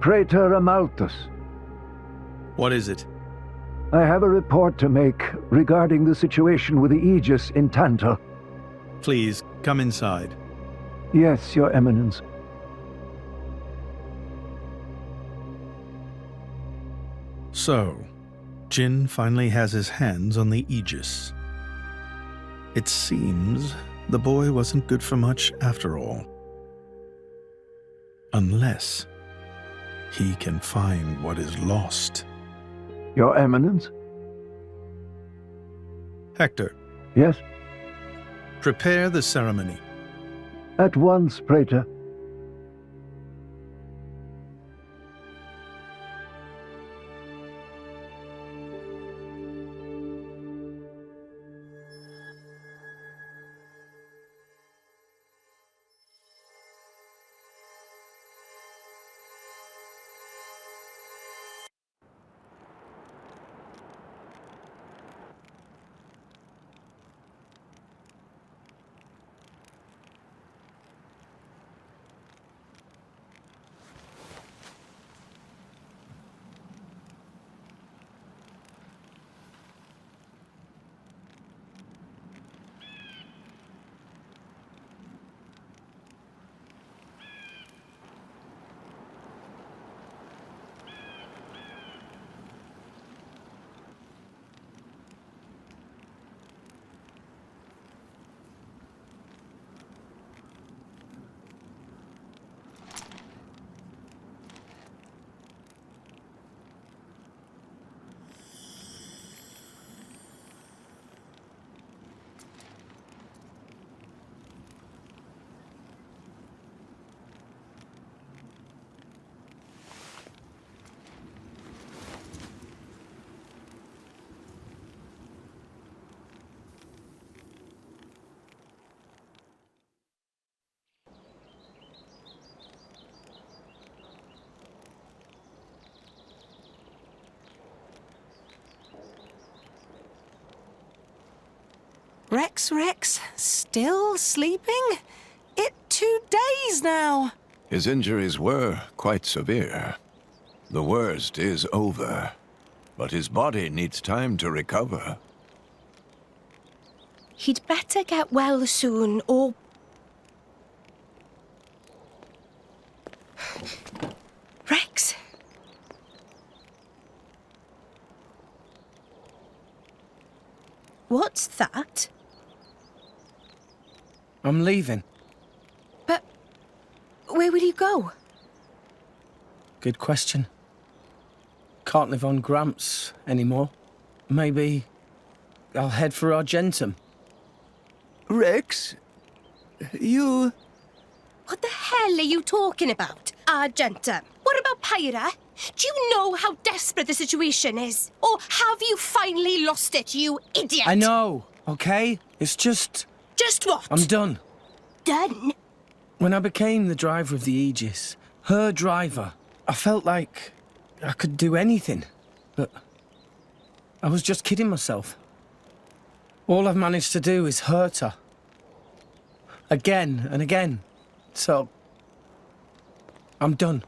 Praetor Amalthus. What is it? I have a report to make regarding the situation with the Aegis in Tantal. Please, come inside. Yes, Your Eminence. So, Jin finally has his hands on the Aegis. It seems the boy wasn't good for much after all. Unless he can find what is lost. Your Eminence? Hector, Yes? prepare the ceremony. At once, Praetor. Rex, still sleeping? It's 2 days now. His injuries were quite severe. The worst is over, but his body needs time to recover. He'd better get well soon, or... Rex? What's that? I'm leaving. But where will you go? Good question. Can't live on Gramps anymore. Maybe I'll head for Argentum. Rex, you... What the hell are you talking about, Argentum? What about Pyra? Do you know how desperate the situation is? Or have you finally lost it, you idiot? I know, okay? It's just... Just what? I'm done. Done? When I became the driver of the Aegis, her driver, I felt like I could do anything. But I was just kidding myself. All I've managed to do is hurt her. Again and again. So, I'm done.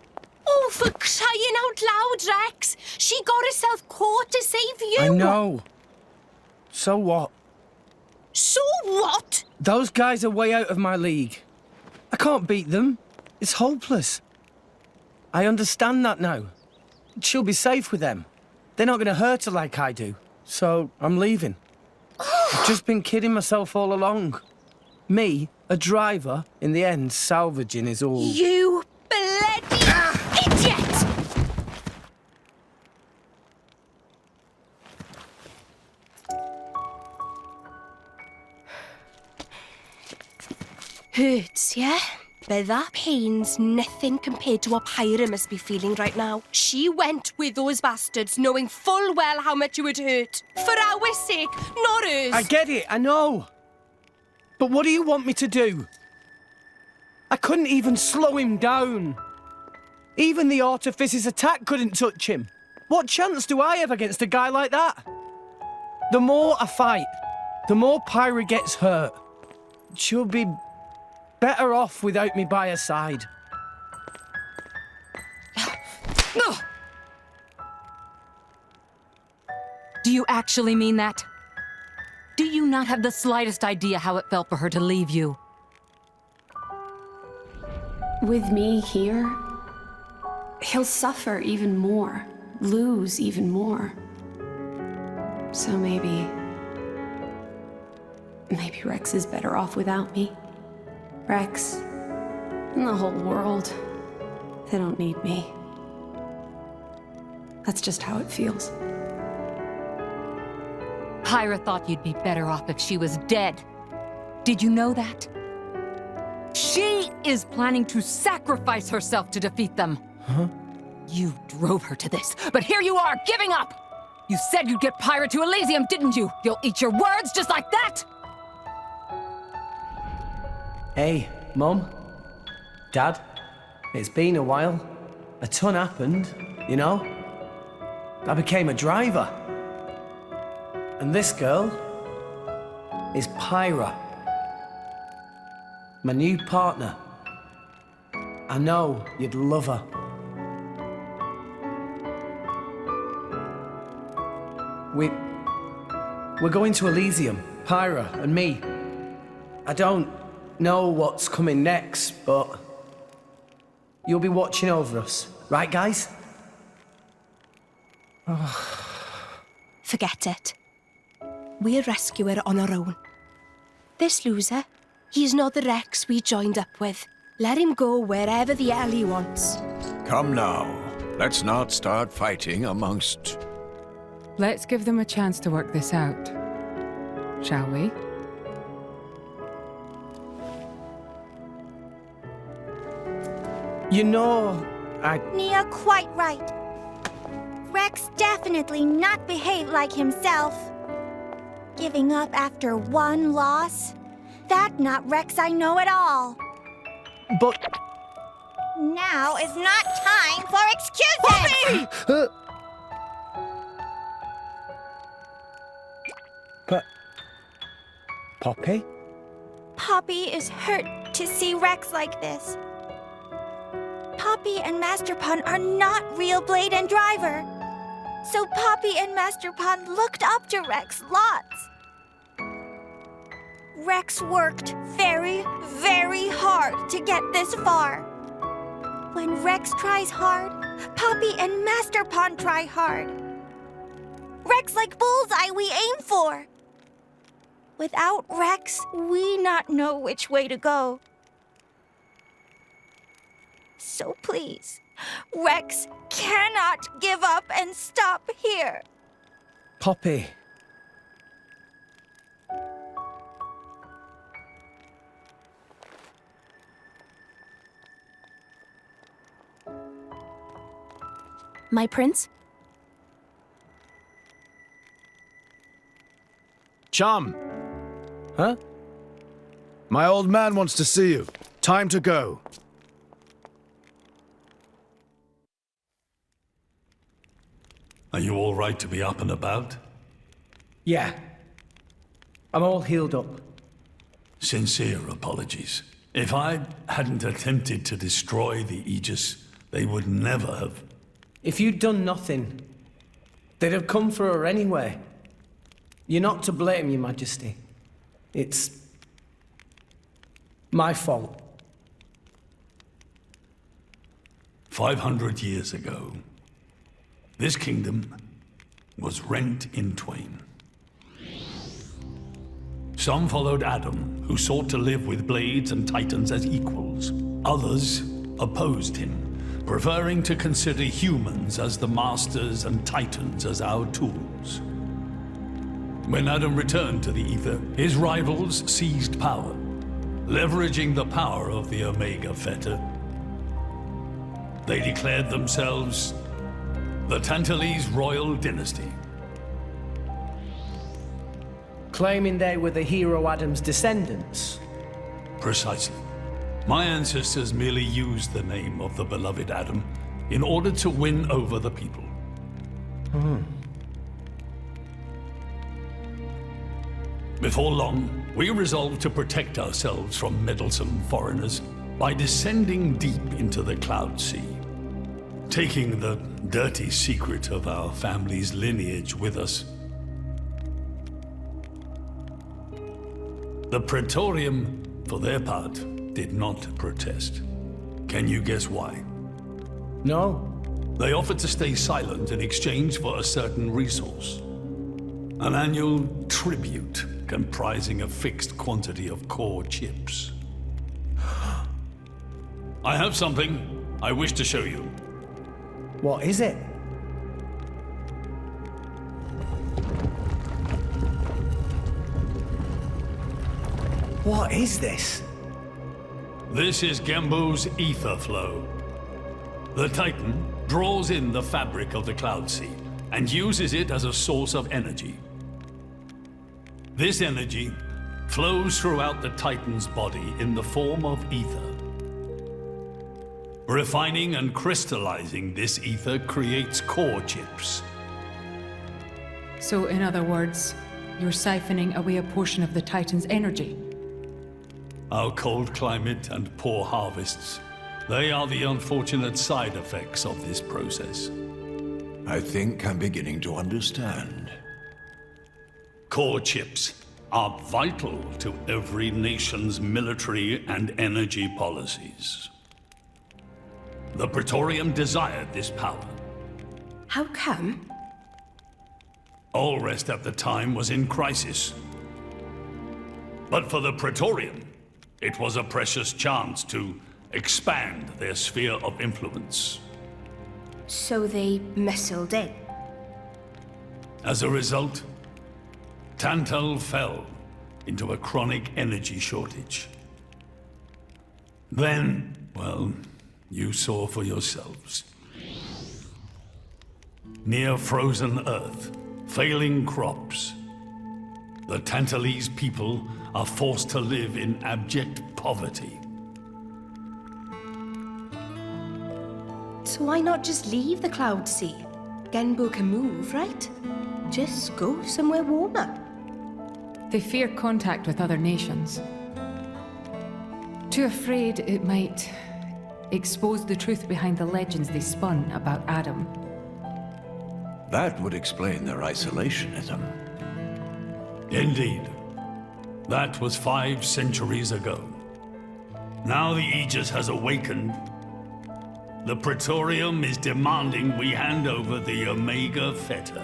Oh, for crying out loud, Rex! She got herself caught to save you! I know. So what? So what? Those guys are way out of my league. I can't beat them. It's hopeless. I understand that now. She'll be safe with them. They're not going to hurt her like I do. So, I'm leaving. I've just been kidding myself all along. Me, a driver, in the end, salvaging is all... You bloody idiot! Hurts, yeah? But that pain's nothing compared to what Pyra must be feeling right now. She went with those bastards knowing full well how much it would hurt. For our sake, not hers. I get it, I know. But what do you want me to do? I couldn't even slow him down. Even the Artifice's attack couldn't touch him. What chance do I have against a guy like that? The more I fight, the more Pyra gets hurt. She'll be better off without me by her side. Ugh! Do you actually mean that? Do you not have the slightest idea how it felt for her to leave you? With me here, he'll suffer even more, lose even more. So maybe Rex is better off without me. Rex and the whole world, they don't need me. That's just how it feels. Pyra thought you'd be better off if she was dead. Did you know that? She is planning to sacrifice herself to defeat them. Huh? You drove her to this, but here you are, giving up! You said you'd get Pyra to Elysium, didn't you? You'll eat your words just like that? Hey, Mum, Dad, it's been a while. A ton happened, you know? I became a driver. And this girl is Pyra, my new partner. I know you'd love her. We're going to Elysium, Pyra and me. I don't know what's coming next, but you'll be watching over us, right, guys? Forget it. We'll rescue her on our own. This loser, he's not the Rex we joined up with. Let him go wherever the hell he wants. Come now. Let's not start fighting amongst... Let's give them a chance to work this out, shall we? You know, Nia quite right. Rex definitely not behaved like himself. Giving up after one loss? That not Rex I know at all. but... Now is not time for excuses! But... Poppy? Poppy is hurt to see Rex like this. Poppy and Master Pun are not real Blade and Driver. So Poppy and Master Pun looked up to Rex lots. Rex worked very, very hard to get this far. When Rex tries hard, Poppy and Master Pun try hard. Rex like bullseye we aim for. Without Rex, we not know which way to go. So please, Rex cannot give up and stop here. Poppy. My prince? Chum! Huh? My old man wants to see you. Time to go. Are you all right to be up and about? Yeah. I'm all healed up. Sincere apologies. If I hadn't attempted to destroy the Aegis, they would never have... If you'd done nothing, they'd have come for her anyway. You're not to blame, Your Majesty. It's... my fault. 500 years ago, this kingdom was rent in twain. Some followed Adam, who sought to live with blades and titans as equals. Others opposed him, preferring to consider humans as the masters and titans as our tools. When Adam returned to the Ether, his rivals seized power, leveraging the power of the Omega Fetter. They declared themselves the Tantalese royal dynasty. Claiming they were the hero Adam's descendants. Precisely. My ancestors merely used the name of the beloved Adam in order to win over the people. Before long, we resolved to protect ourselves from meddlesome foreigners by descending deep into the Cloud Sea. taking the dirty secret of our family's lineage with us. The Praetorium, for their part, did not protest. Can you guess why? No. They offered to stay silent in exchange for a certain resource. An annual tribute comprising a fixed quantity of core chips. I have something I wish to show you. What is it? What is this? This is Gembu's ether flow. The Titan draws in the fabric of the Cloud Sea and uses it as a source of energy. This energy flows throughout the Titan's body in the form of ether. Refining and crystallizing this ether creates core chips. So, in other words, you're siphoning away a portion of the Titan's energy. Our cold climate and poor harvests, they are the unfortunate side effects of this process. I think I'm beginning to understand. Core chips are vital to every nation's military and energy policies. The Praetorium desired this power. How come? Allrest at the time was in crisis. But for the Praetorium, it was a precious chance to expand their sphere of influence. So they muscled in. As a result, Tantal fell into a chronic energy shortage. Then, well, you saw for yourselves. Near frozen earth, failing crops, the Tantalese people are forced to live in abject poverty. So why not just leave the Cloud Sea? Genbu can move, right? Just go somewhere warmer. They fear contact with other nations. Too afraid it might expose the truth behind the legends they spun about Adam. That would explain their isolationism. Indeed. That was 5 centuries ago. Now the Aegis has awakened. The Praetorium is demanding we hand over the Omega Fetter.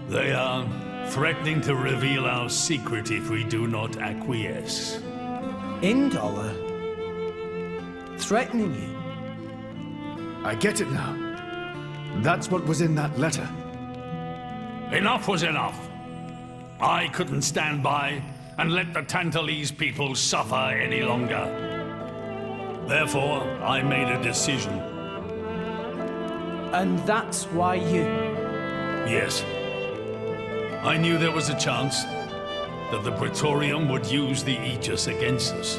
They are threatening to reveal our secret if we do not acquiesce. Indollar? Threatening you? I get it now. That's what was in that letter. Enough was enough. I couldn't stand by and let the Tantalese people suffer any longer. Therefore, I made a decision. And that's why you... Yes. I knew there was a chance that the Praetorium would use the Aegis against us.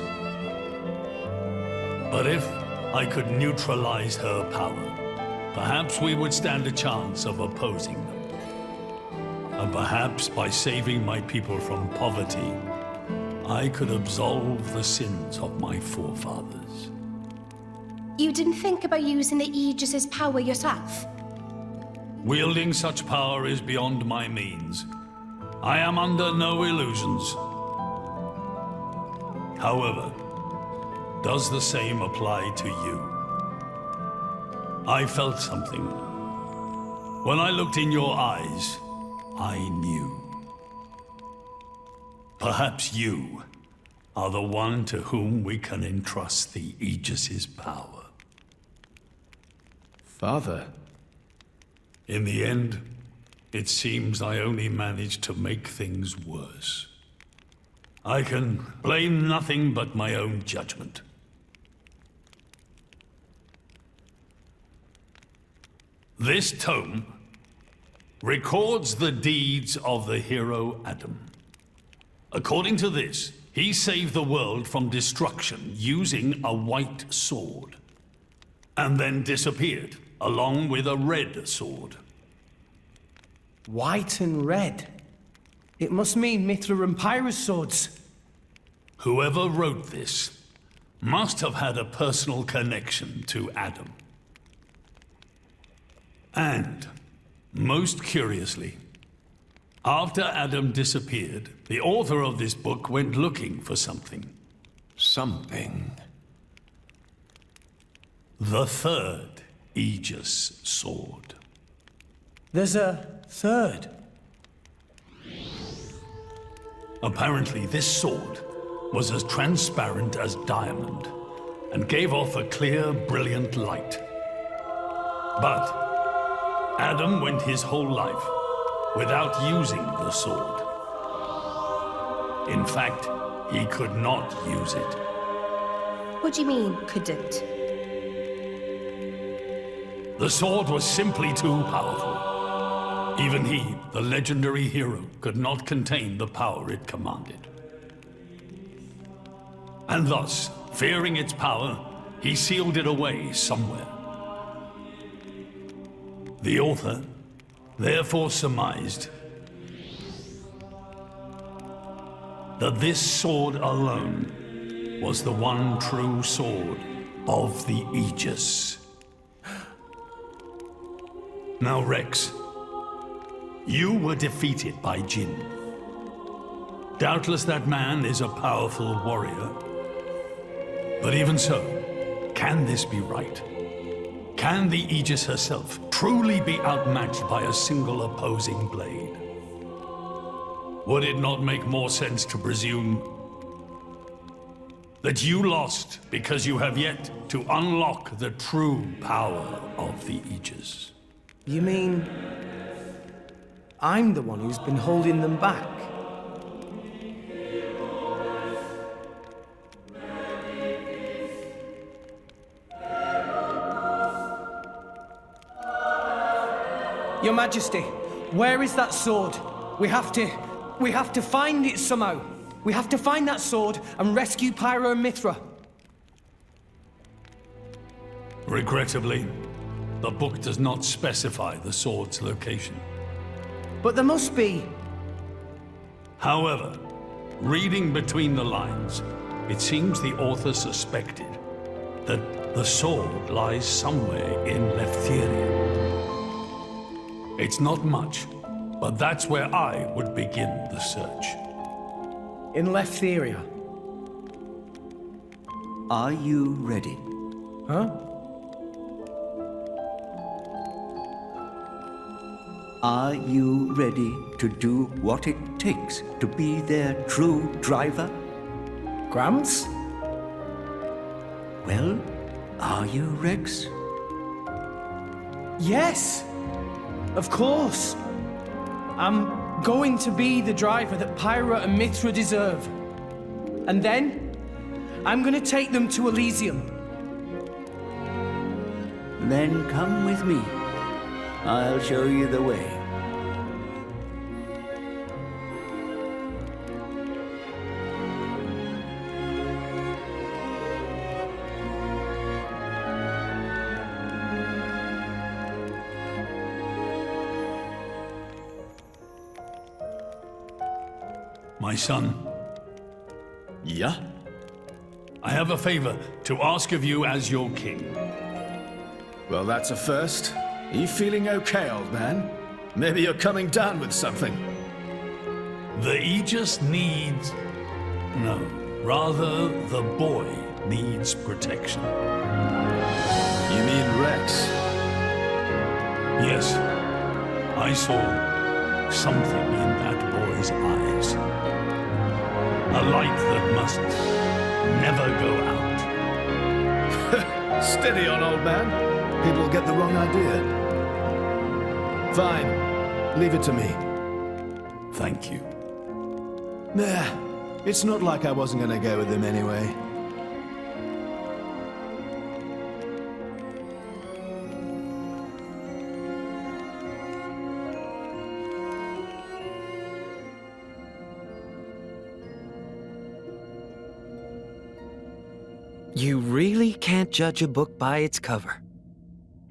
But if I could neutralize her power, perhaps we would stand a chance of opposing them. And perhaps by saving my people from poverty, I could absolve the sins of my forefathers. You didn't think about using the Aegis's power yourself? Wielding such power is beyond my means. I am under no illusions. However, does the same apply to you? I felt something. When I looked in your eyes, I knew. Perhaps you are the one to whom we can entrust the Aegis's power. Father? In the end, it seems I only managed to make things worse. I can blame nothing but my own judgment. This tome records the deeds of the hero Adam. According to this, he saved the world from destruction using a white sword, and then disappeared, along with a red sword. White and red? It must mean Mithra and Pyrrhus swords. Whoever wrote this must have had a personal connection to Adam. And, most curiously, after Adam disappeared, the author of this book went looking for something. Something? The third Aegis sword. There's a third? Apparently, this sword was as transparent as diamond and gave off a clear, brilliant light. But Adam went his whole life without using the sword. In fact, he could not use it. What do you mean, couldn't? The sword was simply too powerful. Even he, the legendary hero, could not contain the power it commanded. And thus, fearing its power, he sealed it away somewhere. The author therefore surmised that this sword alone was the one true sword of the Aegis. Now, Rex, you were defeated by Jin. Doubtless that man is a powerful warrior. But even so, can this be right? Can the Aegis herself truly be outmatched by a single opposing blade? Would it not make more sense to presume that you lost because you have yet to unlock the true power of the Aegis? You mean I'm the one who's been holding them back? Your Majesty, where is that sword? We have to find it somehow. We have to find that sword and rescue Pyro and Mithra. Regrettably, the book does not specify the sword's location. But there must be. However, reading between the lines, it seems the author suspected that the sword lies somewhere in Leftheria. It's not much, but that's where I would begin the search. In Leftheria? Are you ready? Huh? Are you ready to do what it takes to be their true driver? Gramps? Well, are you, Rex? Yes! Of course! I'm going to be the driver that Pyra and Mithra deserve. And then, I'm gonna take them to Elysium. Then come with me. I'll show you the way. My son. Yeah? I have a favor to ask of you as your king. Well, that's a first. Are you feeling okay, old man? Maybe you're coming down with something. The Aegis needs... No, rather, the boy needs protection. You mean Rex? Yes, I saw something in that boy's eyes. A light that must never go out. Steady on, old man. People get the wrong idea. Fine. Leave it to me. Thank you. Nah, it's not like I wasn't gonna go with him anyway. You really can't judge a book by its cover.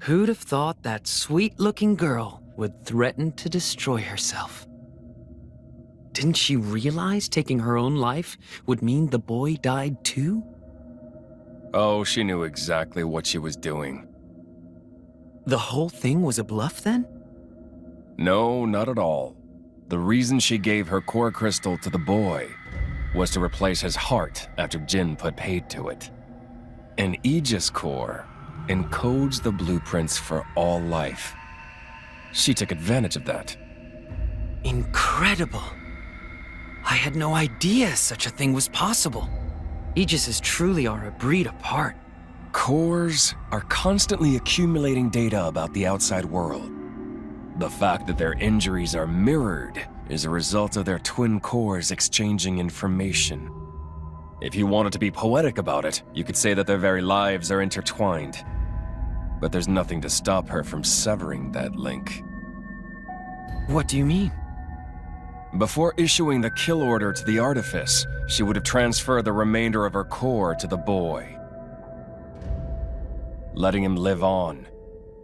Who'd have thought that sweet-looking girl would threaten to destroy herself? Didn't she realize taking her own life would mean the boy died too? Oh, she knew exactly what she was doing. The whole thing was a bluff then? No, not at all. The reason she gave her core crystal to the boy was to replace his heart after Jin put paid to it. An Aegis core encodes the blueprints for all life. She took advantage of that. Incredible. I had no idea such a thing was possible. Aegises truly are a breed apart. Cores are constantly accumulating data about the outside world. The fact that their injuries are mirrored is a result of their twin cores exchanging information. If you wanted to be poetic about it, you could say that their very lives are intertwined. But there's nothing to stop her from severing that link. What do you mean? Before issuing the kill order to the artifice, she would have transferred the remainder of her core to the boy, letting him live on,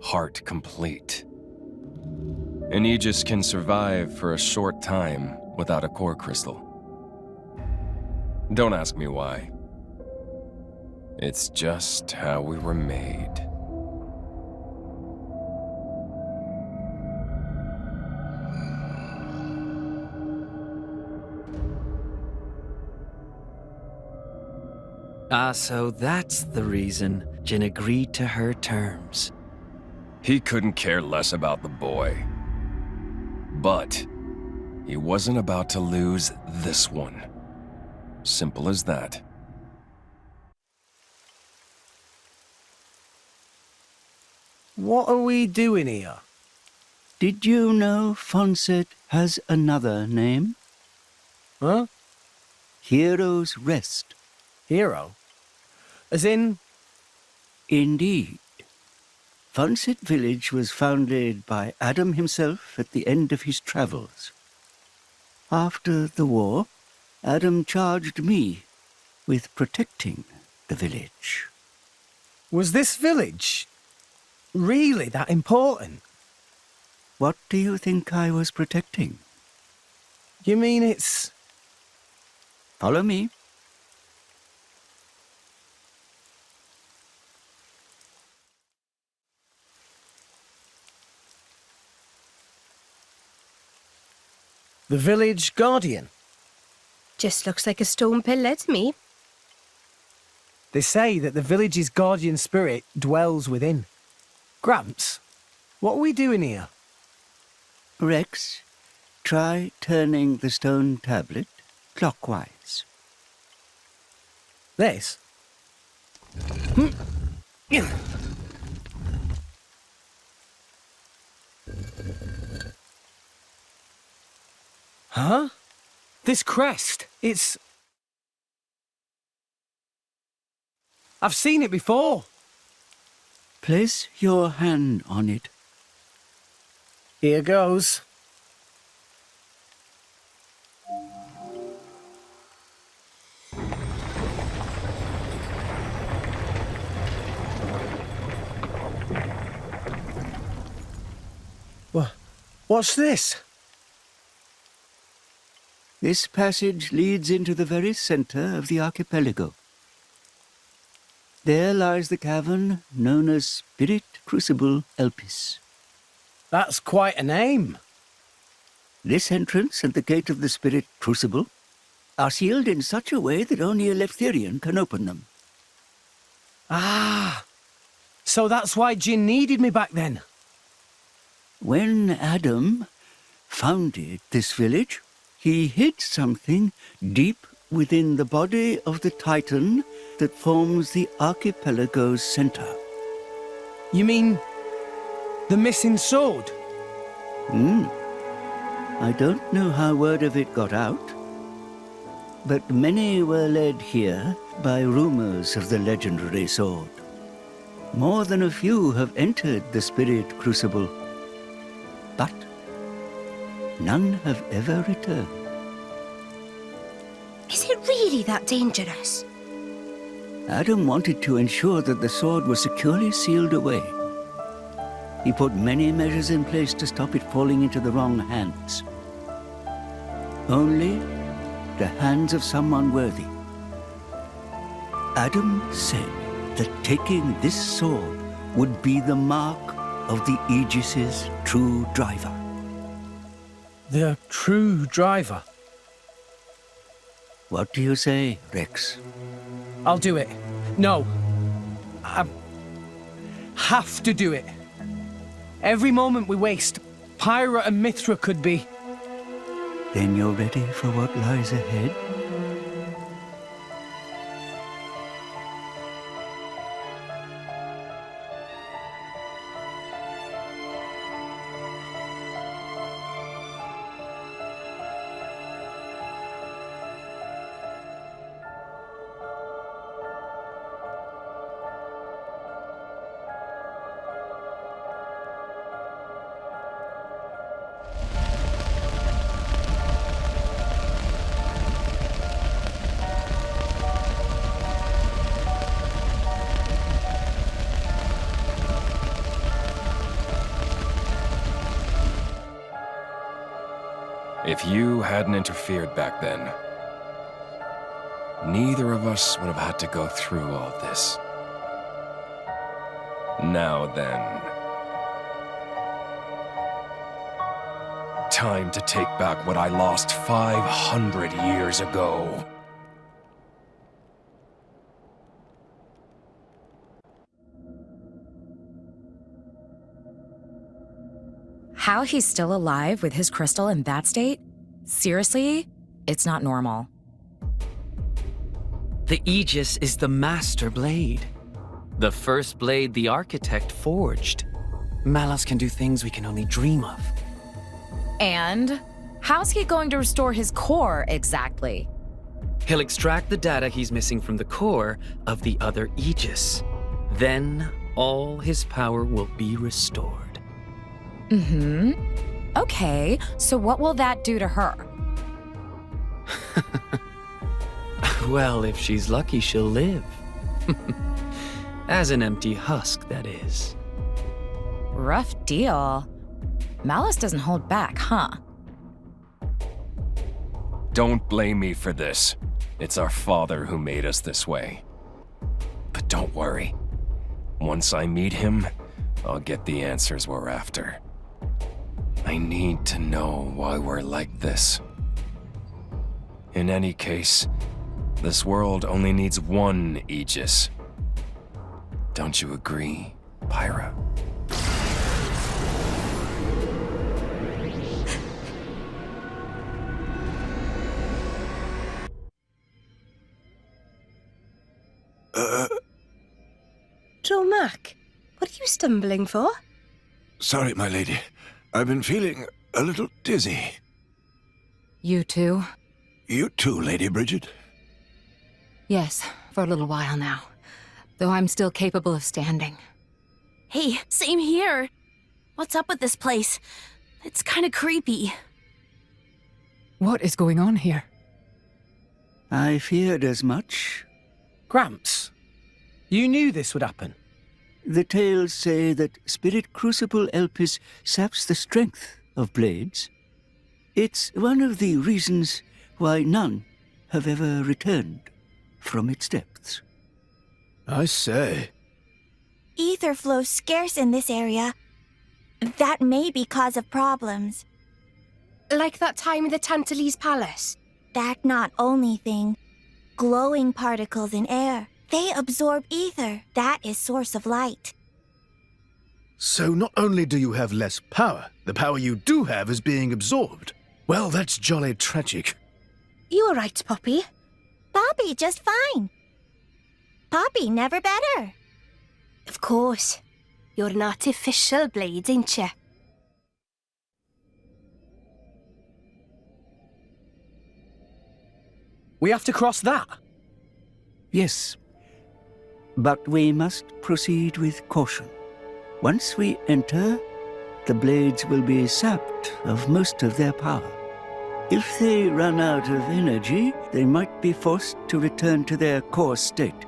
heart complete. An Aegis can survive for a short time without a core crystal. Don't ask me why. It's just how we were made. Ah, so that's the reason Jin agreed to her terms. He couldn't care less about the boy. But he wasn't about to lose this one. Simple as that. What are we doing here? Did you know Fonset has another name? Huh? Hero's Rest. Hero? As in? Indeed. Fonset Village was founded by Adam himself at the end of his travels. After the war, Adam charged me with protecting the village. Was this village really that important? What do you think I was protecting? You mean it's... Follow me. The village guardian? Just looks like a stone pillar to me. They say that the village's guardian spirit dwells within. Gramps, what are we doing here? Rex, try turning the stone tablet clockwise. This? Huh? This crest, it's... I've seen it before. Place your hand on it. Here goes. What's this? This passage leads into the very center of the archipelago. There lies the cavern known as Spirit Crucible Elpis. That's quite a name. This entrance and the gate of the Spirit Crucible are sealed in such a way that only a Leftherian can open them. Ah, so that's why Jin needed me back then. When Adam founded this village, he hid something deep within the body of the Titan that forms the archipelago's center. You mean the missing sword? I don't know how word of it got out, but many were led here by rumors of the legendary sword. More than a few have entered the Spirit Crucible, but none have ever returned. Is it really that dangerous? Adam wanted to ensure that the sword was securely sealed away. He put many measures in place to stop it falling into the wrong hands. Only the hands of someone worthy. Adam said that taking this sword would be the mark of the Aegis's true driver. The true driver? What do you say, Rex? I'll do it. No. I have to do it. Every moment we waste, Pyra and Mithra could be... Then you're ready for what lies ahead? If you hadn't interfered back then, neither of us would have had to go through all this. Now then, time to take back what I lost 500 years ago. How he's still alive with his crystal in that state? Seriously? It's not normal. The Aegis is the master blade. The first blade the architect forged. Malos can do things we can only dream of. And how's he going to restore his core exactly? He'll extract the data he's missing from the core of the other Aegis. Then all his power will be restored. Okay, so what will that do to her? Well, if she's lucky, she'll live. As an empty husk, that is. Rough deal. Malice doesn't hold back, huh? Don't blame me for this. It's our father who made us this way. But don't worry. Once I meet him, I'll get the answers we're after. I need to know why we're like this. In any case, this world only needs one Aegis. Don't you agree, Pyra? Joe Mac, what are you stumbling for? Sorry, my lady. I've been feeling a little dizzy. You too? You too, Lady Bridget? Yes, for a little while now. Though I'm still capable of standing. Hey, same here. What's up with this place? It's kind of creepy. What is going on here? I feared as much. Gramps, you knew this would happen. The tales say that Spirit Crucible Elpis saps the strength of blades. It's one of the reasons why none have ever returned from its depths. I say. Ether flows scarce in this area. That may be cause of problems. Like that time in the Tantalese Palace? That not only thing. Glowing particles in air. They absorb ether. That is source of light. So not only do you have less power, the power you do have is being absorbed. Well, that's jolly tragic. You all right, Poppy? Poppy, just fine. Poppy, never better. Of course. You're an artificial blade, ain't you? We have to cross that? Yes. But we must proceed with caution. Once we enter, the blades will be sapped of most of their power. If they run out of energy, they might be forced to return to their core state.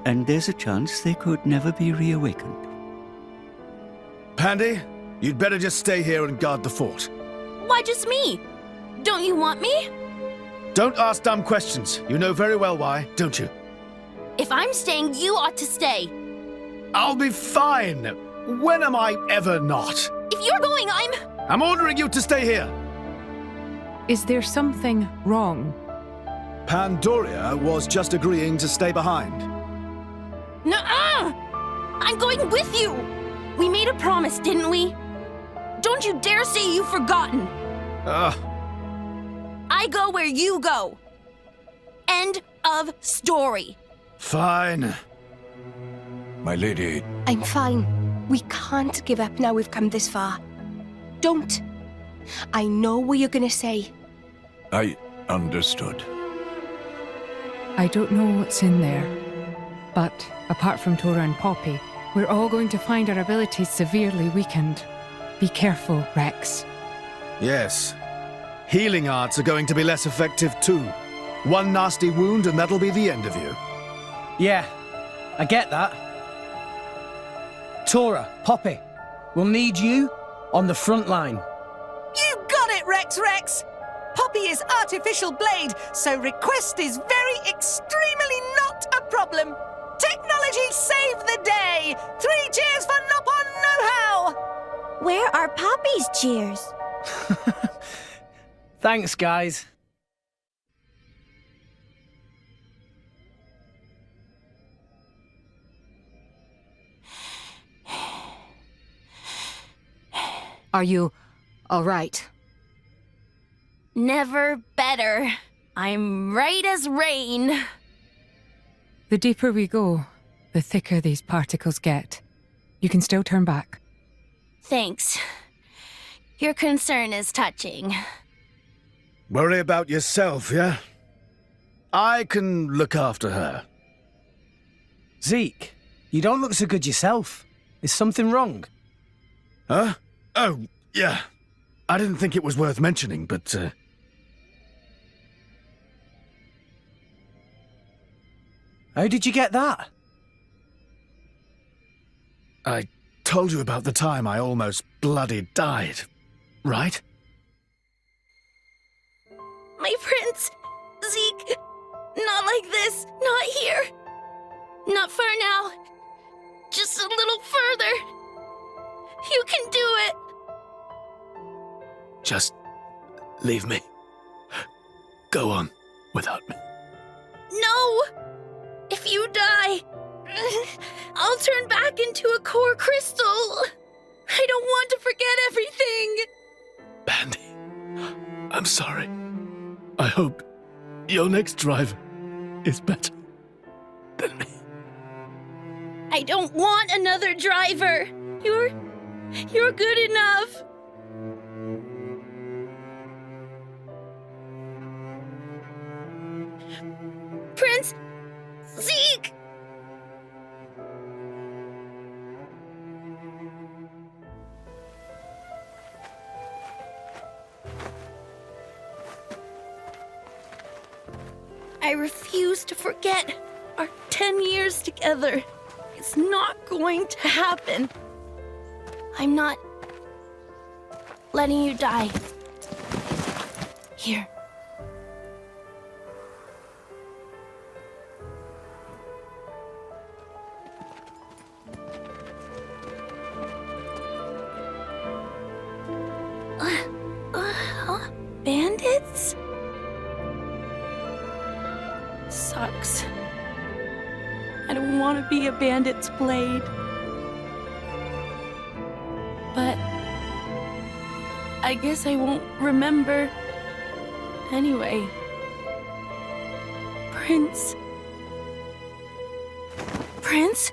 And there's a chance they could never be reawakened. Pandy, you'd better just stay here and guard the fort. Why just me? Don't you want me? Don't ask dumb questions. You know very well why, don't you? If I'm staying, you ought to stay. I'll be fine. When am I ever not? If you're going, I'm ordering you to stay here. Is there something wrong? Pandoria was just agreeing to stay behind. Nuh-uh! I'm going with you! We made a promise, didn't we? Don't you dare say you've forgotten! I go where you go. End of story. Fine. My lady... I'm fine. We can't give up now we've come this far. Don't. I know what you're gonna say. I understood. I don't know what's in there, but apart from Tora and Poppy, we're all going to find our abilities severely weakened. Be careful, Rex. Yes. Healing arts are going to be less effective too. One nasty wound and that'll be the end of you. Yeah, I get that. Tora, Poppy, we'll need you on the front line. You got it, Rex! Poppy is artificial blade, so request is very extremely not a problem. Technology saved the day! 3 cheers for Nopon Know-How! Where are Poppy's cheers? Thanks, guys. Are you all right? Never better. I'm right as rain. The deeper we go, the thicker these particles get. You can still turn back. Thanks. Your concern is touching. Worry about yourself, yeah? I can look after her. Zeke, you don't look so good yourself. Is something wrong? Huh? Oh, yeah. I didn't think it was worth mentioning, but, How did you get that? I told you about the time I almost bloody died, right? My prince! Zeke! Not like this! Not here! Not for now! Just a little further! You can do it! Just leave me. Go on without me. No! If you die, I'll turn back into a core crystal. I don't want to forget everything. Bandy, I'm sorry. I hope your next driver is better than me. I don't want another driver. You're good enough. Prince Zeke! I refuse to forget our 10 years together. It's not going to happen. I'm not letting you die. Here. Bandits? Sucks. I don't want to be a bandit's blade. But I guess I won't remember anyway. Prince? Prince?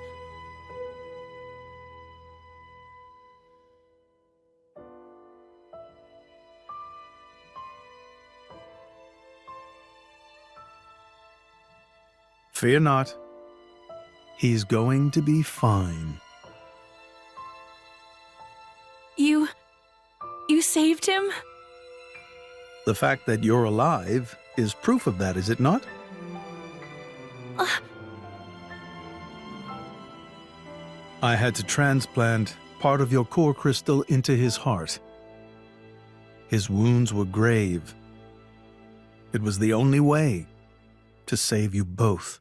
Fear not. He's going to be fine. You saved him? The fact that you're alive is proof of that, is it not? I had to transplant part of your core crystal into his heart. His wounds were grave. It was the only way to save you both.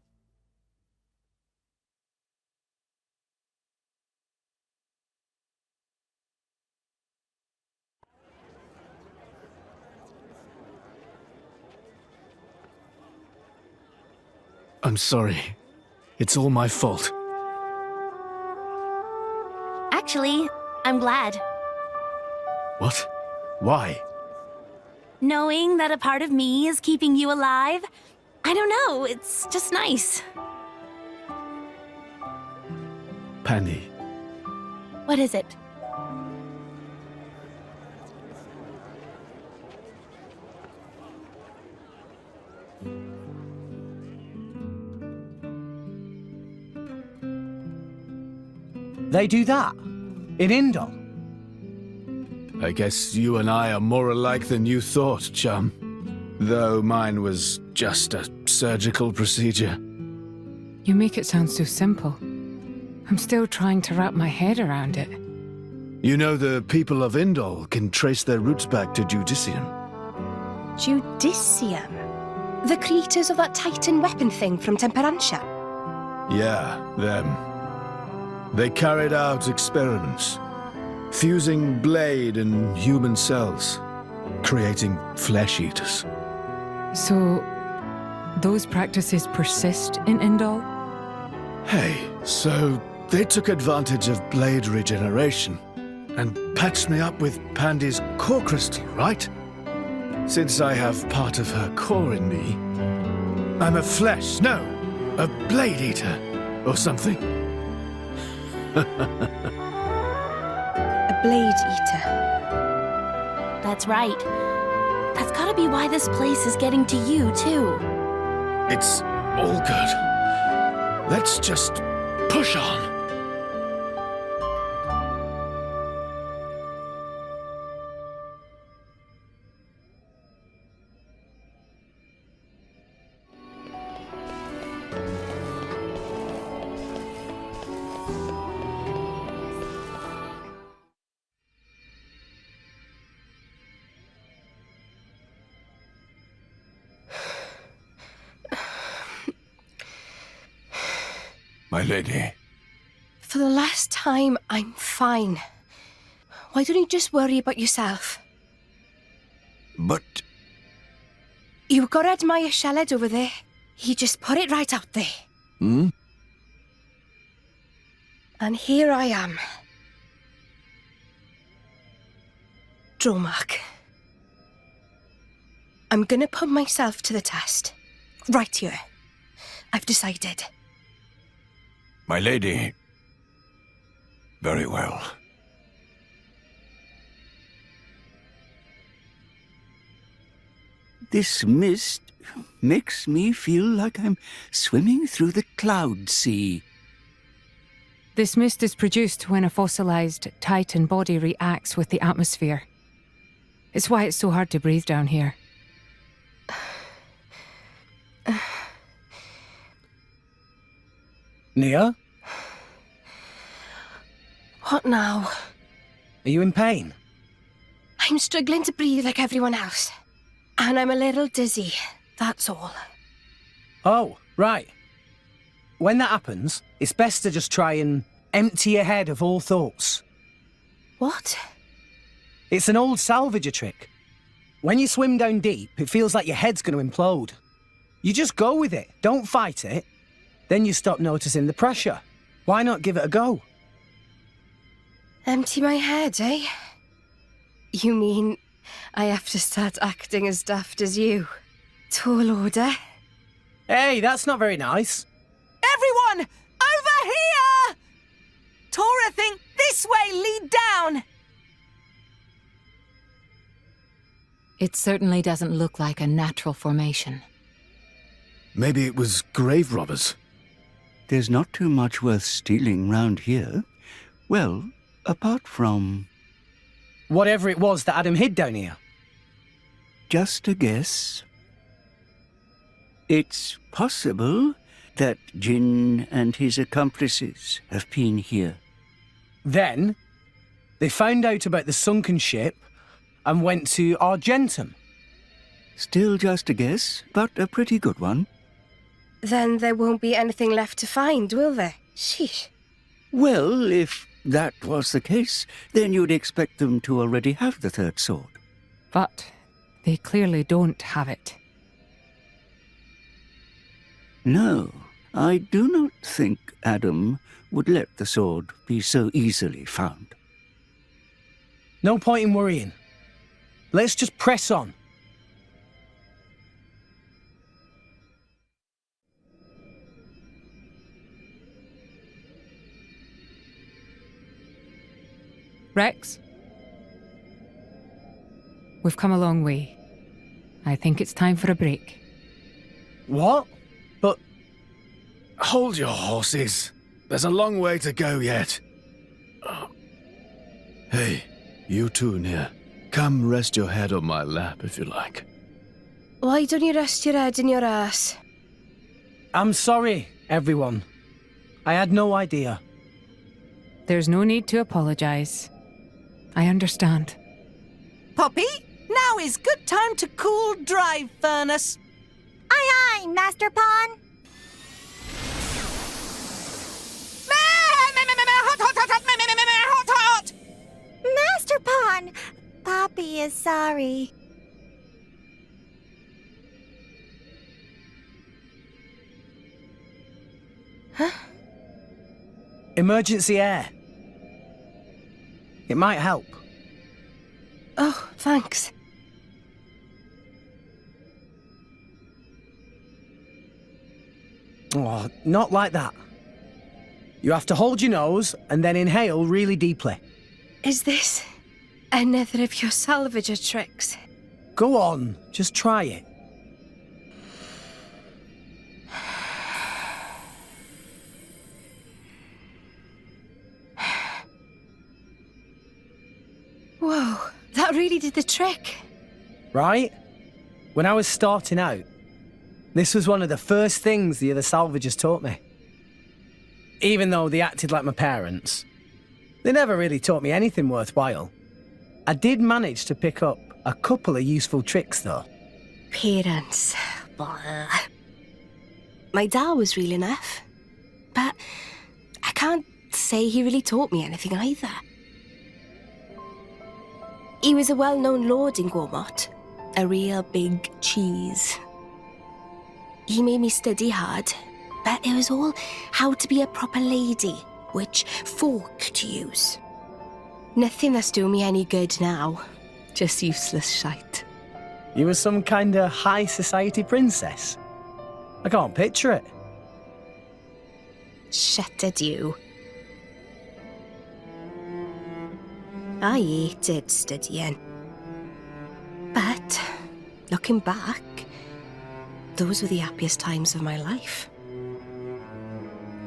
I'm sorry. It's all my fault. Actually, I'm glad. What? Why? Knowing that a part of me is keeping you alive, I don't know, it's just nice. Pandy. What is it? They do that? In Indol? I guess you and I are more alike than you thought, chum. Though mine was just a surgical procedure. You make it sound so simple. I'm still trying to wrap my head around it. You know the people of Indol can trace their roots back to Judicium. Judicium? The creators of that Titan weapon thing from Temperantia? Yeah, them. They carried out experiments, fusing blade and human cells, creating flesh eaters. So, those practices persist in Indol? Hey, so they took advantage of blade regeneration and patched me up with Pandy's core crystal, right? Since I have part of her core in me, I'm a blade eater or something. A blade eater. That's right. That's gotta be why this place is getting to you, too. It's all good. Let's just push on. My lady. For the last time, I'm fine. Why don't you just worry about yourself? But... You've got to admire Sheled over there. He just put it right out there. Hmm? And here I am. Dromark. I'm gonna put myself to the test. Right here. I've decided. My lady. Very well. This mist makes me feel like I'm swimming through the cloud sea. This mist is produced when a fossilized Titan body reacts with the atmosphere. It's why it's so hard to breathe down here. Nia? What now? Are you in pain? I'm struggling to breathe like everyone else. And I'm a little dizzy, that's all. Oh, right. When that happens, it's best to just try and empty your head of all thoughts. What? It's an old salvager trick. When you swim down deep, it feels like your head's going to implode. You just go with it, don't fight it. Then you stop noticing the pressure. Why not give it a go? Empty my head, eh? You mean I have to start acting as daft as you? Tall order? Hey, that's not very nice. Everyone! Over here! Tora, think this way, lead down! It certainly doesn't look like a natural formation. Maybe it was grave robbers. There's not too much worth stealing round here. Well, apart from... Whatever it was that Adam hid down here. Just a guess. It's possible that Jin and his accomplices have been here. Then, they found out about the sunken ship and went to Argentum. Still just a guess, but a pretty good one. Then there won't be anything left to find, will there? Sheesh. Well, if that was the case, then you'd expect them to already have the third sword. But they clearly don't have it. No, I do not think Adam would let the sword be so easily found. No point in worrying. Let's just press on. Rex? We've come a long way. I think it's time for a break. What? But... Hold your horses. There's a long way to go yet. Oh. Hey, you two near. Come rest your head on my lap if you like. Why don't you rest your head in your ass? I'm sorry, everyone. I had no idea. There's no need to apologize. I understand. Poppy, now is good time to cool drive furnace. Aye, aye, Master Pawn. Hot! Master Pawn, Poppy is sorry. Huh? Emergency air. It might help. Oh, thanks. Oh, not like that. You have to hold your nose and then inhale really deeply. Is this another of your salvager tricks? Go on, just try it. Whoa, that really did the trick. Right? When I was starting out, this was one of the first things the other salvagers taught me. Even though they acted like my parents, they never really taught me anything worthwhile. I did manage to pick up a couple of useful tricks, though. Parents. Blah. My dad was real enough, but I can't say he really taught me anything either. He was a well-known lord in Gormott, a real big cheese. He made me study hard, but it was all how to be a proper lady, which fork to use. Nothing that's doing me any good now, just useless shite. You were some kind of high society princess. I can't picture it. Shut it, you. I hated studying. But, looking back, those were the happiest times of my life.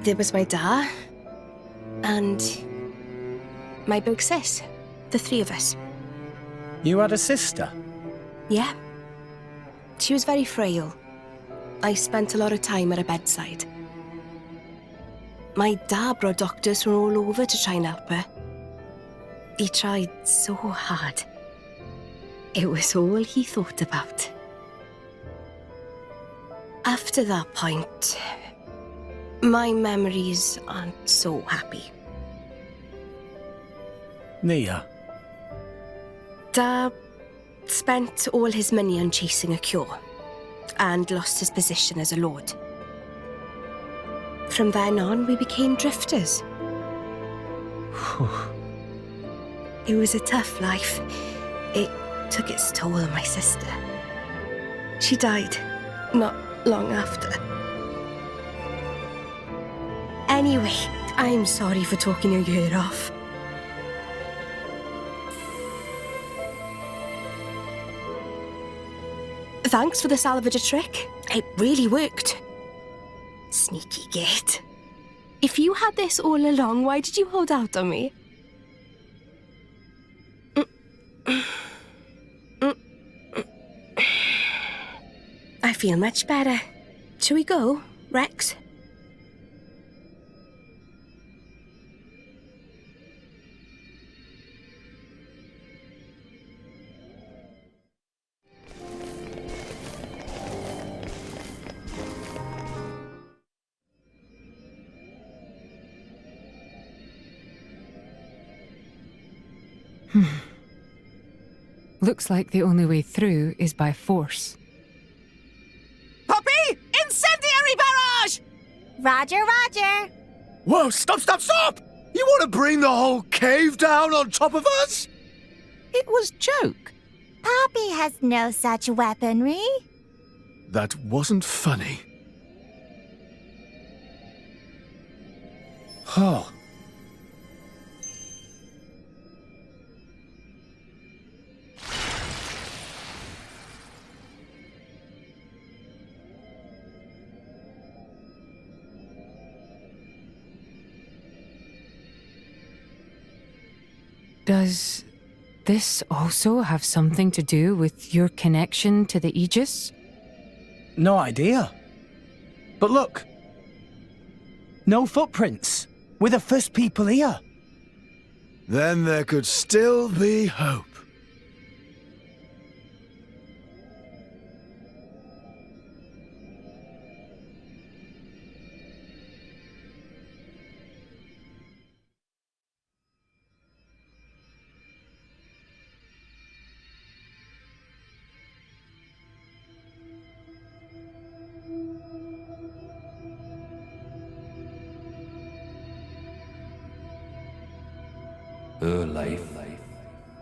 There was my dad, and my big sis, the three of us. You had a sister? Yeah. She was very frail. I spent a lot of time at her bedside. My dad brought doctors from all over to try and help her. He tried so hard. It was all he thought about. After that point, my memories aren't so happy. Nia? Dad spent all his money on chasing a cure and lost his position as a lord. From then on, we became drifters. It was a tough life. It took its toll on my sister. She died not long after. Anyway, I'm sorry for talking your ear off. Thanks for the salvager trick. It really worked. Sneaky git. If you had this all along, why did you hold out on me? I feel much better. Shall we go, Rex? Looks like the only way through is by force. Poppy! Incendiary barrage! Roger, Roger. Whoa, stop, stop, stop! You want to bring the whole cave down on top of us? It was joke. Poppy has no such weaponry. That wasn't funny. Oh. Does this also have something to do with your connection to the Aegis? No idea. But look. No footprints. We're the first people here. Then there could still be hope. Her life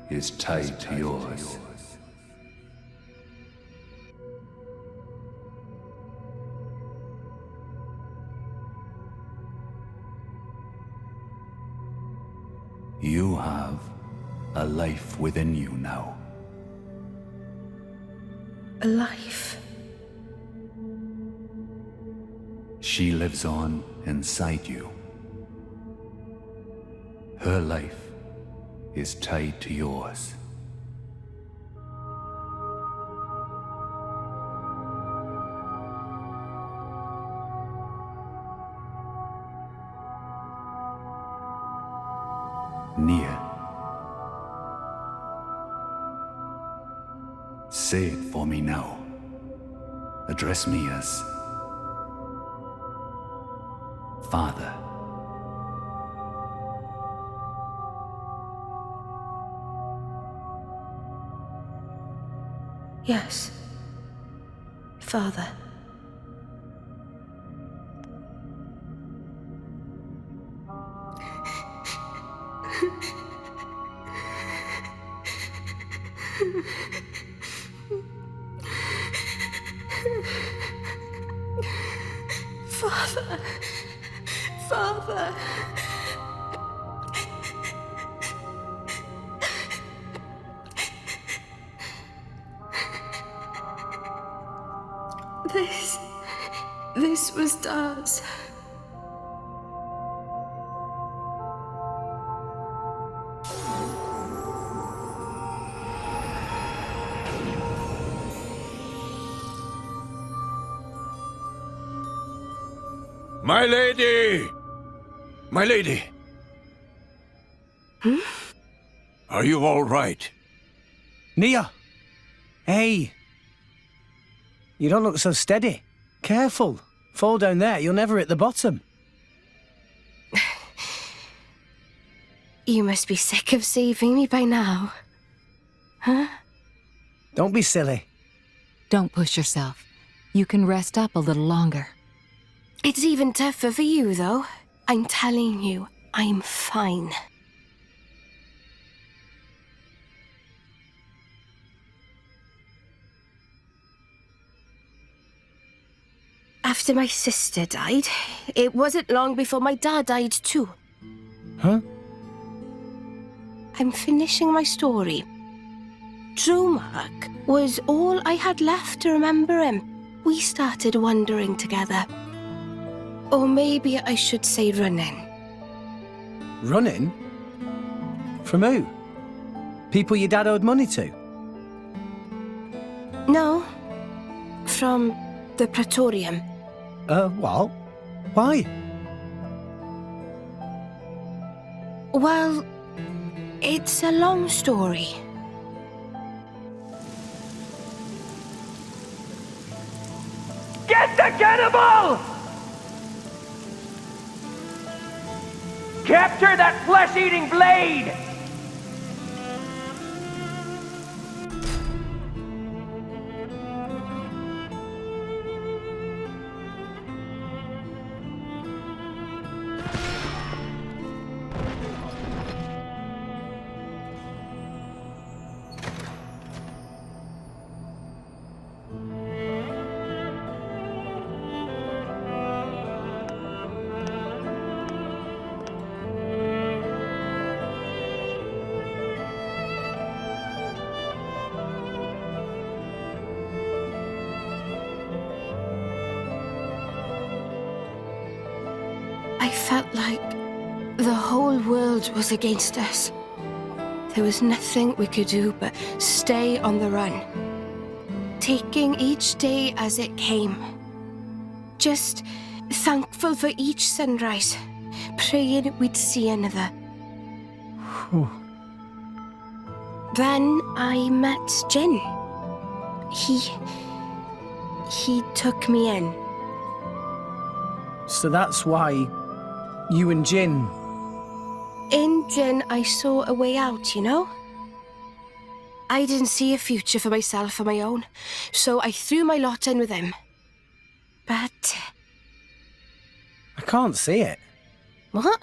is tied to yours. You have a life within you now. A life? She lives on inside you. Her life is tied to yours. Near. Say it for me now. Address me as Father. Yes. Father. Father. Father. This was Daz. My lady! My lady! Hmm? Are you all right? Nia! Hey! You don't look so steady. Careful. Fall down there, you'll never hit the bottom. You must be sick of saving me by now. Huh? Don't be silly. Don't push yourself. You can rest up a little longer. It's even tougher for you, though. I'm telling you, I'm fine. After my sister died, it wasn't long before my dad died too. Huh? I'm finishing my story. Dromark was all I had left to remember him. We started wandering together. Or maybe I should say running. Running? From who? People your dad owed money to? No. From the Praetorium. What? Why? Well, it's a long story. Get the cannibal! Capture that flesh-eating blade! felt like the whole world was against us. There was nothing we could do but stay on the run, taking each day as it came. Just thankful for each sunrise, praying we'd see another. Then I met Jin. He took me in. So that's why you and Jin... In Jin, I saw a way out, you know? I didn't see a future for myself on my own, so I threw my lot in with him. But... I can't see it. What?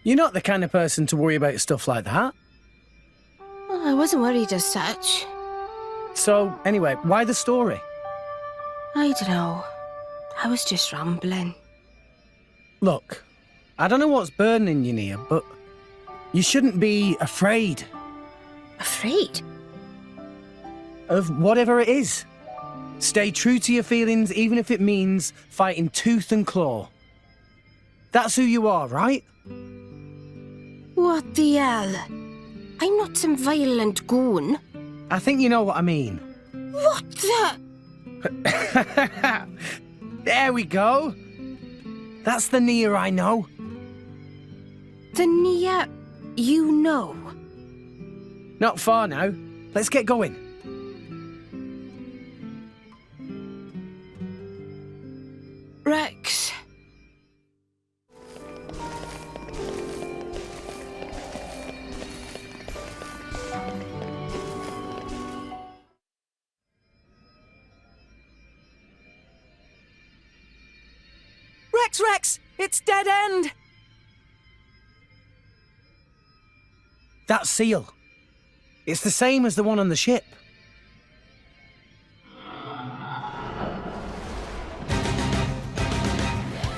You're not the kind of person to worry about stuff like that. Well, I wasn't worried as such. So, anyway, why the story? I don't know. I was just rambling. Look, I don't know what's burning you, Nia, but you shouldn't be afraid. Afraid? Of whatever it is. Stay true to your feelings, even if it means fighting tooth and claw. That's who you are, right? What the hell? I'm not some violent goon. I think you know what I mean. What the... There we go. That's the Nia I know. The Nia you know? Not far now. Let's get going. Rex. Rex! It's dead end! That seal. It's the same as the one on the ship.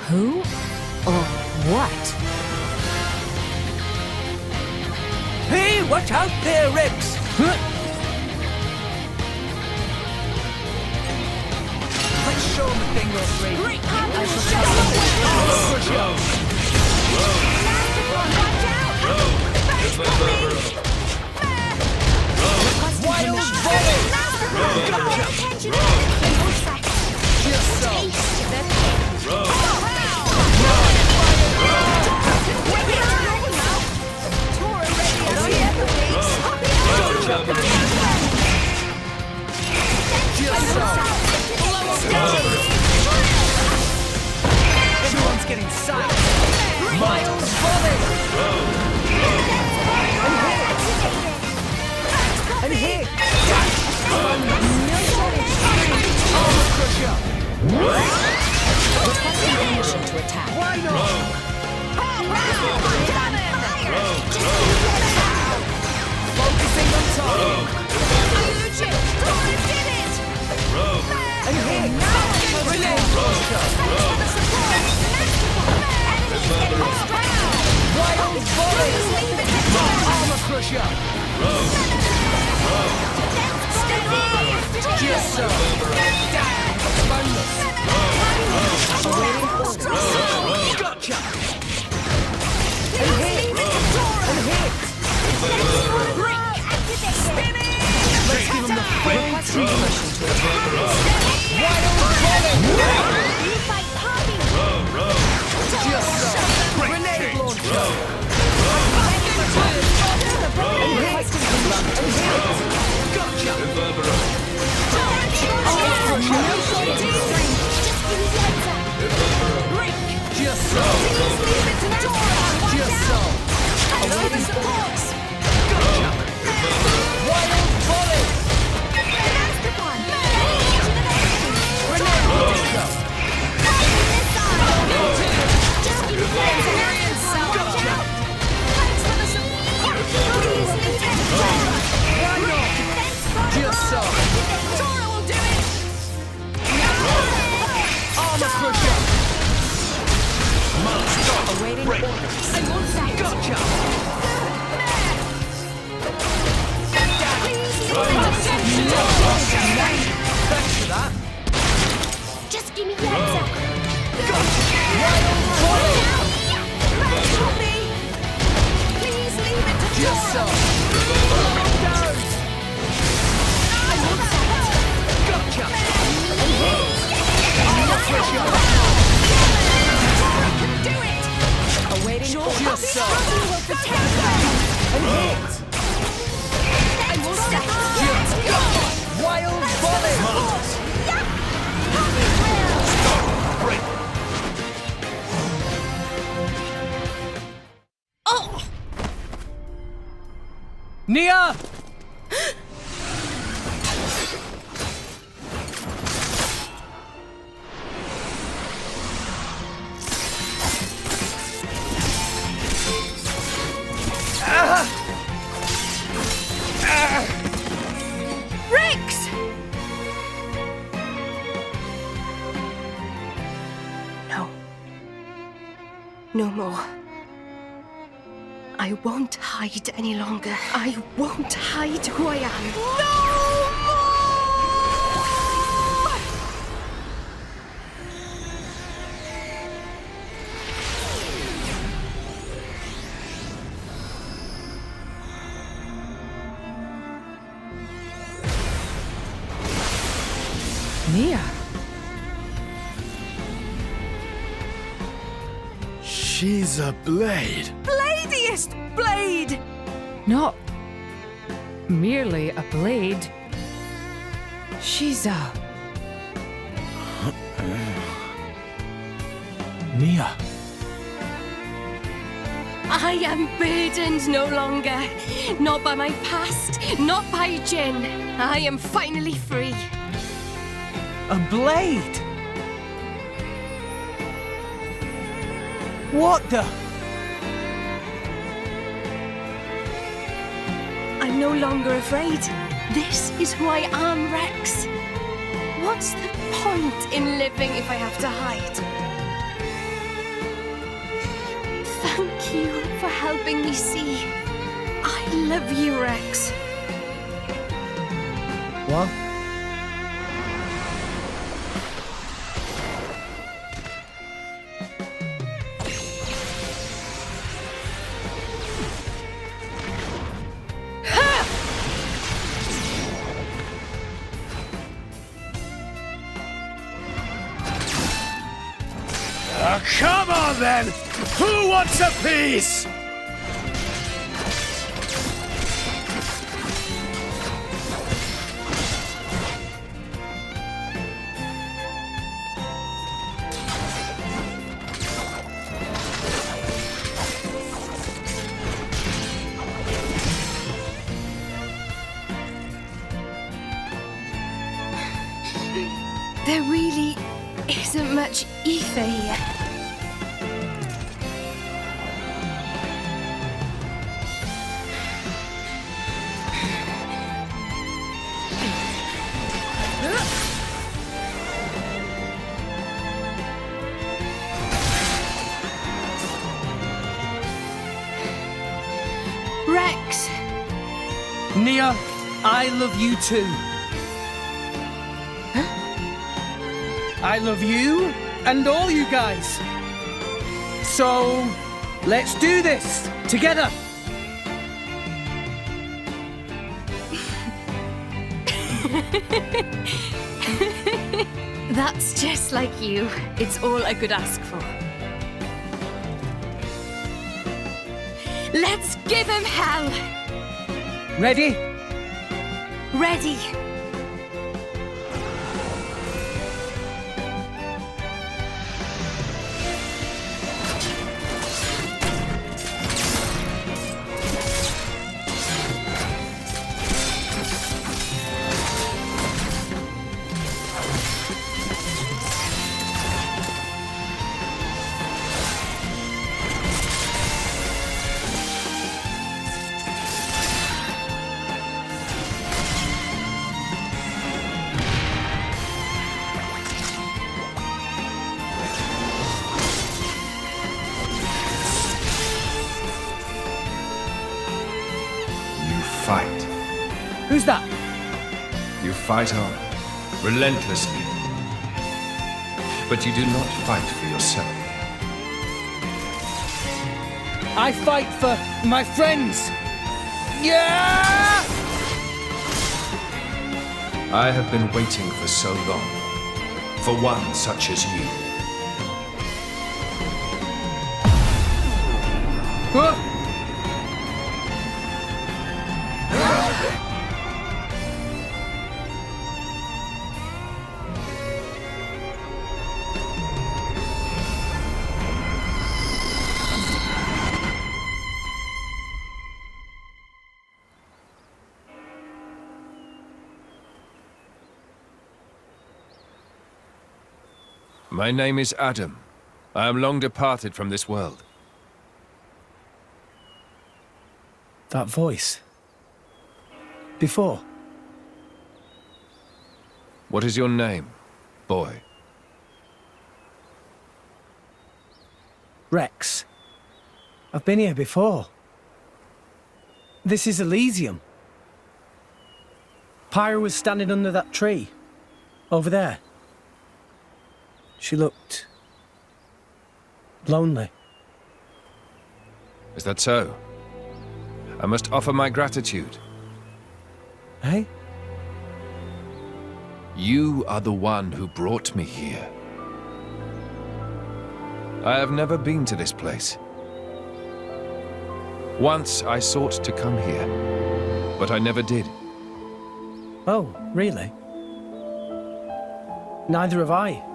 Who or what? Hey, watch out there, Rex! Let's show him a thing or three. Great Wild Everyone's getting sight. Miles volley! And hit! Armor crusher! Requesting permission to attack. Why not? Focusing on top! And hit! Grenade launcher! Wild volley! Armor crusher! Just so! Bonus! Gotcha! And hit! And hit! Let's give him the full treatment! Wild volley! You fight Poppy! Just so! Grenade launcher! Gotcha! Just so! Just so! Awaiting orders! Gotcha! some! Gotcha! Do it! Awaiting your soul! Will protect them! And hit! Just go! Wild volley! Oh! Nia! Rex! No. No more. I won't hide any longer. I won't hide who I am. Nia. She's a blade. Bladiest blade! Not merely a blade. She's a... Nia. I am burdened no longer. Not by my past, not by Jin. I am finally free. A blade? What the? I'm no longer afraid. This is who I am, Rex. What's the point in living if I have to hide? Thank you for helping me see. I love you, Rex. What? Come on then! Who wants a piece? There really isn't much ether here. Rex! Nia, I love you too. I love you and all you guys. So, let's do this together. That's just like you. It's all I could ask for. Let's give him hell! Ready? Ready! Fight. Who's that? You fight on, relentlessly. But you do not fight for yourself. I fight for my friends. I have been waiting for so long. For one such as you. My name is Adam. I am long departed from this world. That voice. Before. What is your name, boy? Rex. I've been here before. This is Elysium. Pyra was standing under that tree. Over there. She looked... lonely. Is that so? I must offer my gratitude. Hey? You are the one who brought me here. I have never been to this place. Once I sought to come here, but I never did. Oh, really? Neither have I.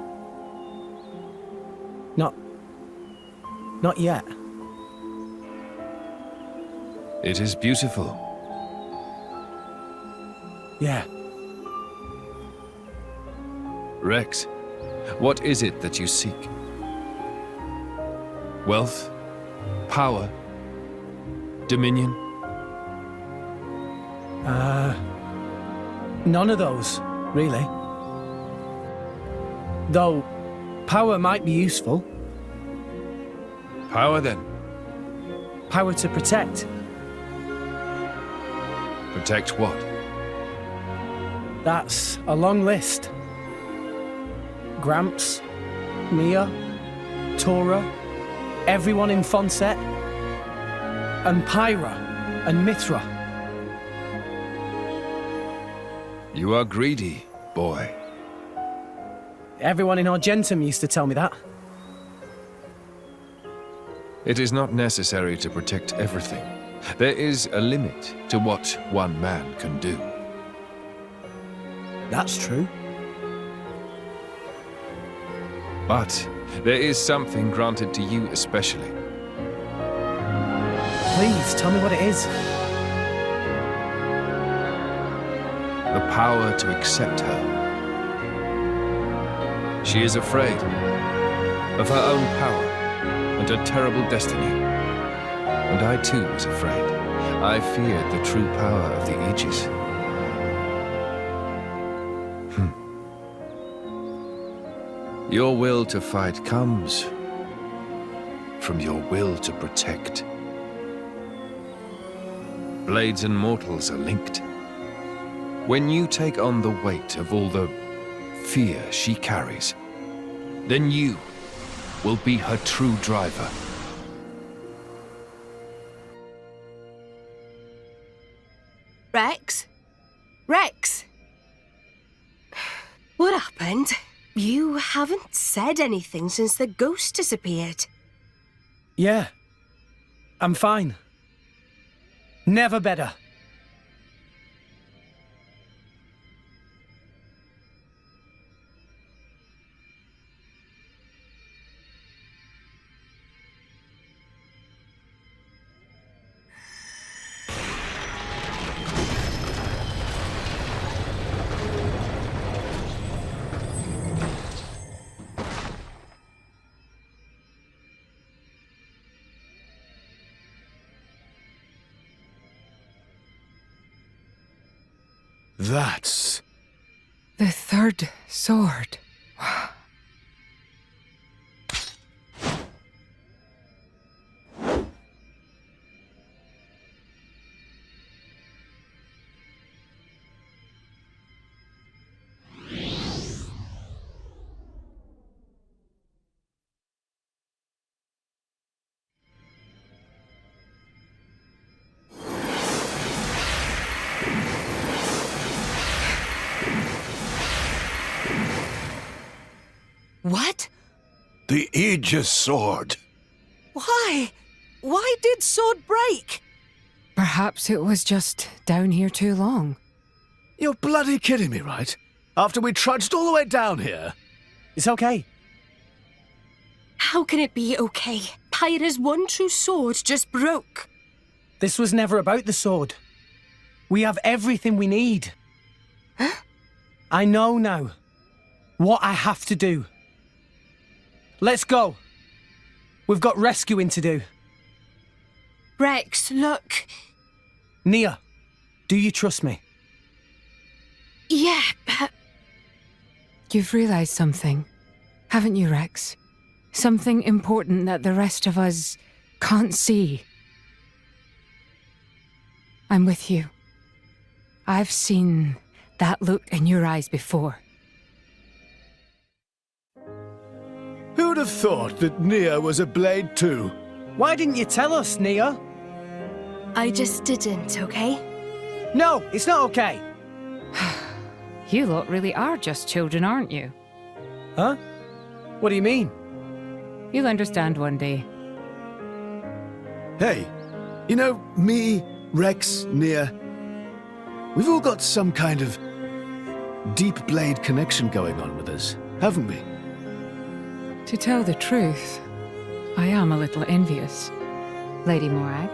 Not yet. It is beautiful. Yeah. Rex, what is it that you seek? Wealth? Power? Dominion? None of those, really. Though, power might be useful. Power, then? Power to protect. Protect what? That's a long list. Gramps, Mia, Tora, everyone in Fonset, and Pyra, and Mithra. You are greedy, boy. Everyone in Argentum used to tell me that. It is not necessary to protect everything. There is a limit to what one man can do. That's true. But there is something granted to you especially. Please, tell me what it is. The power to accept her. She is afraid of her own power and her terrible destiny. And I too was afraid. I feared the true power of the Aegis. Your will to fight comes from your will to protect. Blades and mortals are linked. When you take on the weight of all the fear she carries, then you will be her true driver. Rex? Rex? What happened? You haven't said anything since the ghost disappeared. Yeah. I'm fine. Never better. That's... The third sword. What? The Aegis sword. Why? Why did sword break? Perhaps it was just down here too long. You're bloody kidding me, right? After we trudged all the way down here. It's okay. How can it be okay? Pyra's one true sword just broke. This was never about the sword. We have everything we need. Huh? I know now what I have to do. Let's go. We've got rescuing to do. Rex, look. Nia, do you trust me? Yeah, but... You've realized something, haven't you, Rex? Something important that the rest of us can't see. I'm with you. I've seen that look in your eyes before. Who'd have thought that Nia was a blade too? Why didn't you tell us, Nia? I just didn't, okay? No, it's not okay. You lot really are just children, aren't you? Huh? What do you mean? You'll understand one day. Hey, you know, me, Rex, Nia, we've all got some kind of deep blade connection going on with us, haven't we? To tell the truth, I am a little envious, Lady Morag.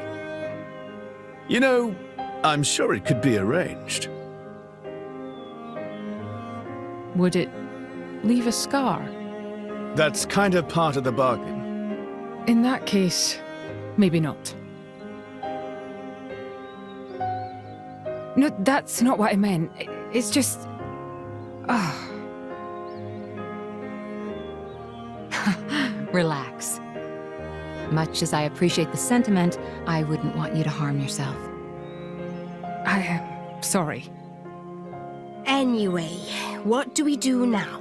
You know, I'm sure it could be arranged. Would it leave a scar? That's kind of part of the bargain. In that case, maybe not. No, that's not what I meant. It's just... Relax. Much as I appreciate the sentiment, I wouldn't want you to harm yourself. I am sorry. Anyway, what do we do now?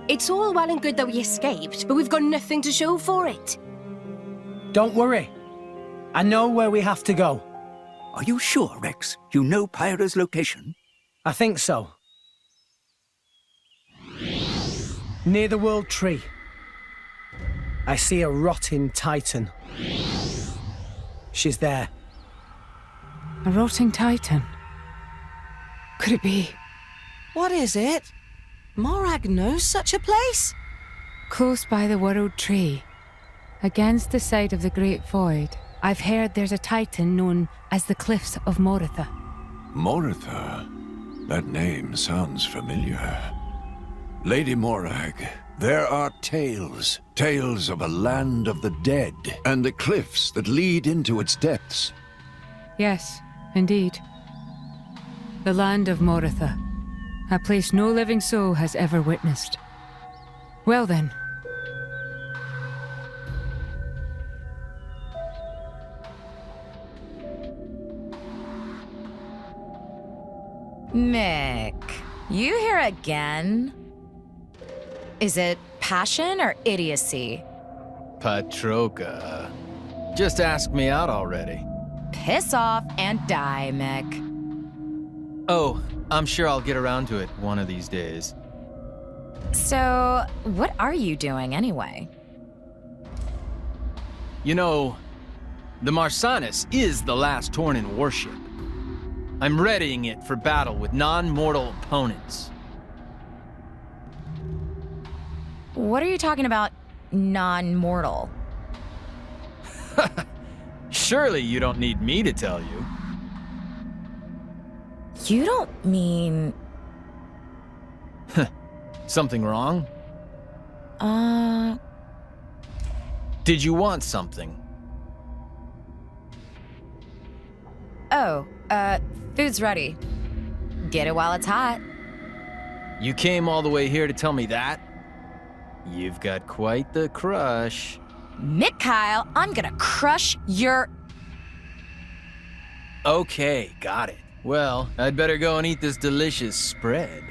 It's all well and good that we escaped, but we've got nothing to show for it. Don't worry. I know where we have to go. Are you sure, Rex? You know Pyra's location? I think so. Near the World Tree. I see a rotting titan. She's there. A rotting titan? Could it be? What is it? Morag knows such a place? Close by the World Tree, against the side of the Great Void, I've heard there's a titan known as the Cliffs of Moritha. Moritha? That name sounds familiar. Lady Morag, there are tales. Tales of a land of the dead, and the cliffs that lead into its depths. Yes, indeed. The land of Moritha. A place no living soul has ever witnessed. Well then. Mick, you here again? Is it passion or idiocy? Patroka. Just ask me out already. Piss off and die, Mick. Oh, I'm sure I'll get around to it one of these days. So, what are you doing anyway? You know, the Marsanis is the last Tornin warship. I'm readying it for battle with non-mortal opponents. What are you talking about, non-mortal? Surely you don't need me to tell you. You don't mean... Something wrong? Did you want something? Oh, food's ready. Get it while it's hot. You came all the way here to tell me that? You've got quite the crush. Mick Kyle, I'm gonna crush your... Okay, got it. Well, I'd better go and eat this delicious spread.